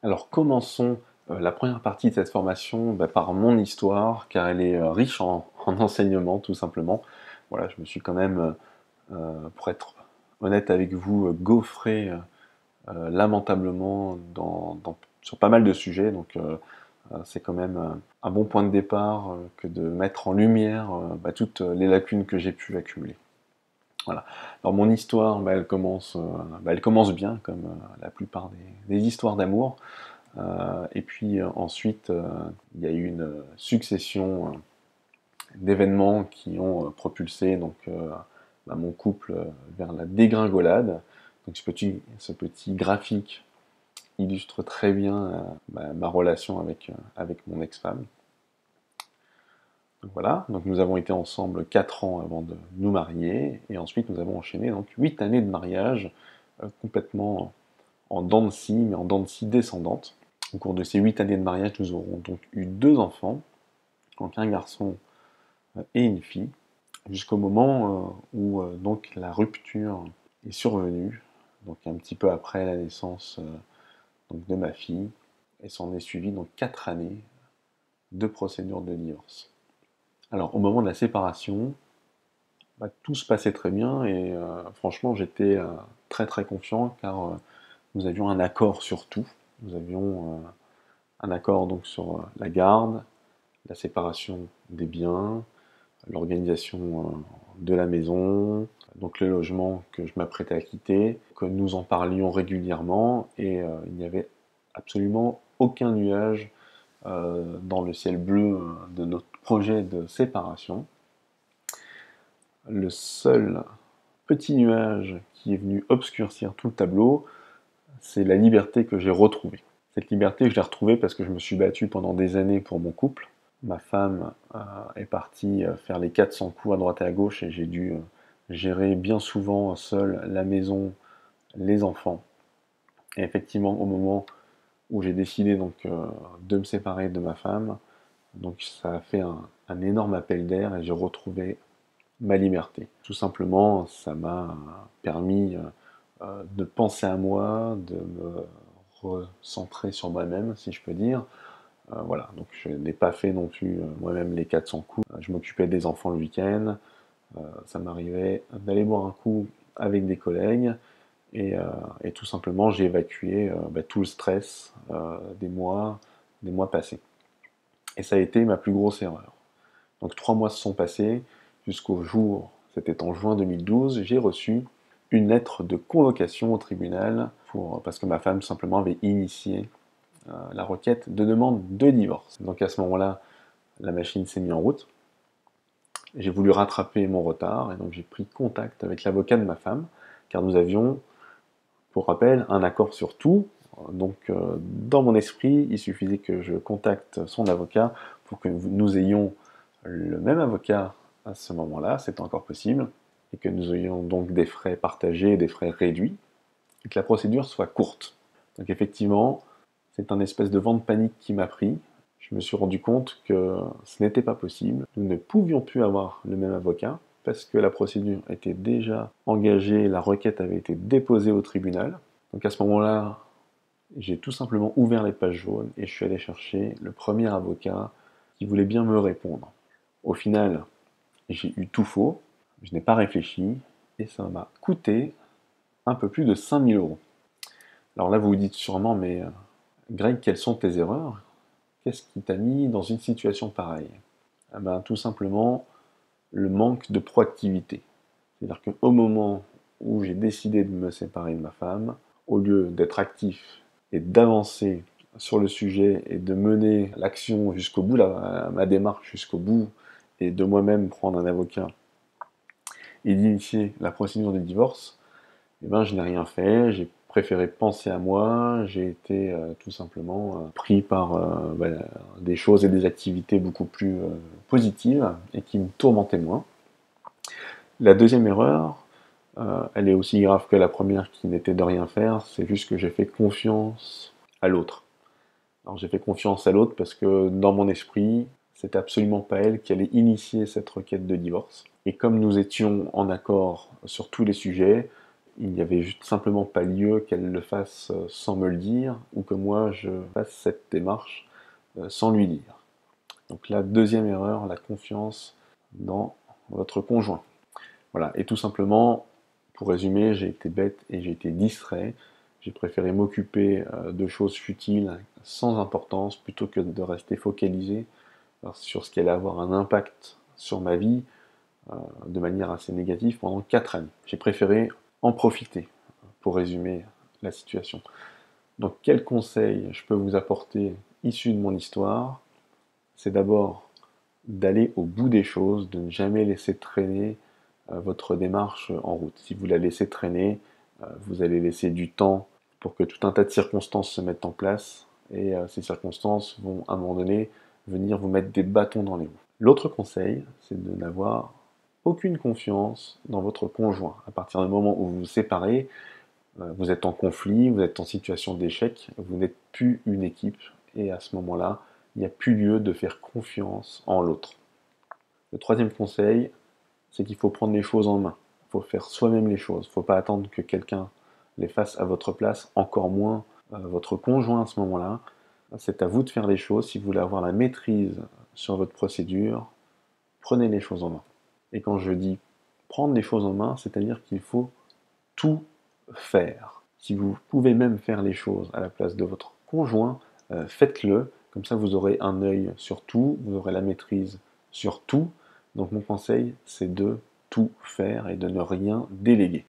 Alors commençons la première partie de cette formation par mon histoire, car elle est riche en enseignements tout simplement. Voilà, je me suis quand même, pour être honnête avec vous, gaufré lamentablement sur pas mal de sujets, donc c'est quand même un bon point de départ que de mettre en lumière toutes les lacunes que j'ai pu accumuler. Voilà. Alors mon histoire, elle commence bien, comme la plupart des histoires d'amour. Et puis ensuite, il y a eu une succession d'événements qui ont propulsé mon couple vers la dégringolade. Donc ce petit graphique illustre très bien ma relation avec mon ex-femme. Donc voilà, donc nous avons été ensemble 4 ans avant de nous marier, et ensuite nous avons enchaîné donc 8 années de mariage complètement en dents de scie, mais en dents de scie descendante. Au cours de ces 8 années de mariage, nous aurons donc eu 2 enfants, donc un garçon et une fille, jusqu'au moment où donc la rupture est survenue, donc un petit peu après la naissance donc de ma fille, et s'en est suivi donc 4 années de procédure de divorce. Alors au moment de la séparation, tout se passait très bien et franchement j'étais très très confiant car nous avions un accord sur tout. Nous avions un accord donc sur la garde, la séparation des biens, l'organisation de la maison, donc le logement que je m'apprêtais à quitter, que nous en parlions régulièrement et il n'y avait absolument aucun nuage dans le ciel bleu de notre projet de séparation. Le seul petit nuage qui est venu obscurcir tout le tableau, c'est la liberté que j'ai retrouvée. Cette liberté, je l'ai retrouvée parce que je me suis battu pendant des années pour mon couple. Ma femme est partie faire les 400 coups à droite et à gauche et j'ai dû gérer bien souvent seul la maison, les enfants. Et effectivement, au moment où j'ai décidé de me séparer de ma femme, donc ça a fait un énorme appel d'air et j'ai retrouvé ma liberté. Tout simplement, ça m'a permis de penser à moi, de me recentrer sur moi-même, si je peux dire. Voilà, donc je n'ai pas fait non plus moi-même les 400 coups. Je m'occupais des enfants le week-end. Ça m'arrivait d'aller boire un coup avec des collègues. Et tout simplement, j'ai évacué tout le stress des mois passés. Et ça a été ma plus grosse erreur. Donc 3 mois se sont passés jusqu'au jour, c'était en juin 2012, j'ai reçu une lettre de convocation au tribunal parce que ma femme simplement avait initié la requête de demande de divorce. Donc à ce moment-là, la machine s'est mise en route. J'ai voulu rattraper mon retard et donc j'ai pris contact avec l'avocat de ma femme, car nous avions, pour rappel, un accord sur tout. Donc dans mon esprit, il suffisait que je contacte son avocat pour que nous ayons le même avocat à ce moment-là, c'est encore possible, et que nous ayons donc des frais partagés, des frais réduits, et que la procédure soit courte. Donc effectivement, c'est un espèce de vent de panique qui m'a pris. Je me suis rendu compte que ce n'était pas possible. Nous ne pouvions plus avoir le même avocat parce que la procédure était déjà engagée, la requête avait été déposée au tribunal. Donc à ce moment-là, j'ai tout simplement ouvert les pages jaunes et je suis allé chercher le premier avocat qui voulait bien me répondre. Au final, j'ai eu tout faux, je n'ai pas réfléchi et ça m'a coûté un peu plus de 5000 euros. Alors là, vous vous dites sûrement, mais Greg, quelles sont tes erreurs? Qu'est-ce qui t'a mis dans une situation pareille? Tout simplement, le manque de proactivité. C'est-à-dire qu'au moment où j'ai décidé de me séparer de ma femme, au lieu d'être actif et d'avancer sur le sujet et de mener l'action jusqu'au bout, ma démarche jusqu'au bout, et de moi-même prendre un avocat et d'initier la procédure de divorce, je n'ai rien fait, j'ai préféré penser à moi, j'ai été tout simplement pris par des choses et des activités beaucoup plus positives et qui me tourmentaient moins. La deuxième erreur, elle est aussi grave que la première qui n'était de rien faire, c'est juste que j'ai fait confiance à l'autre. Alors j'ai fait confiance à l'autre parce que dans mon esprit, c'était absolument pas elle qui allait initier cette requête de divorce. Et comme nous étions en accord sur tous les sujets, il n'y avait juste simplement pas lieu qu'elle le fasse sans me le dire, ou que moi je fasse cette démarche sans lui dire. Donc la deuxième erreur, la confiance dans votre conjoint. Voilà, et tout simplement, pour résumer, j'ai été bête et j'ai été distrait. J'ai préféré m'occuper de choses futiles, sans importance, plutôt que de rester focalisé sur ce qui allait avoir un impact sur ma vie de manière assez négative pendant 4 années. J'ai préféré en profiter, pour résumer la situation. Donc quel conseil je peux vous apporter issu de mon histoire? C'est d'abord d'aller au bout des choses, de ne jamais laisser traîner votre démarche en route. Si vous la laissez traîner, vous allez laisser du temps pour que tout un tas de circonstances se mettent en place, et ces circonstances vont à un moment donné venir vous mettre des bâtons dans les roues. L'autre conseil, c'est de n'avoir aucune confiance dans votre conjoint. À partir du moment où vous vous séparez, vous êtes en conflit, vous êtes en situation d'échec, vous n'êtes plus une équipe, et à ce moment-là, il n'y a plus lieu de faire confiance en l'autre. Le troisième conseil, c'est qu'il faut prendre les choses en main. Il faut faire soi-même les choses. Il ne faut pas attendre que quelqu'un les fasse à votre place, encore moins votre conjoint à ce moment-là. C'est à vous de faire les choses. Si vous voulez avoir la maîtrise sur votre procédure, prenez les choses en main. Et quand je dis prendre les choses en main, c'est-à-dire qu'il faut tout faire. Si vous pouvez même faire les choses à la place de votre conjoint, faites-le. Comme ça, vous aurez un œil sur tout, vous aurez la maîtrise sur tout. Donc mon conseil, c'est de tout faire et de ne rien déléguer.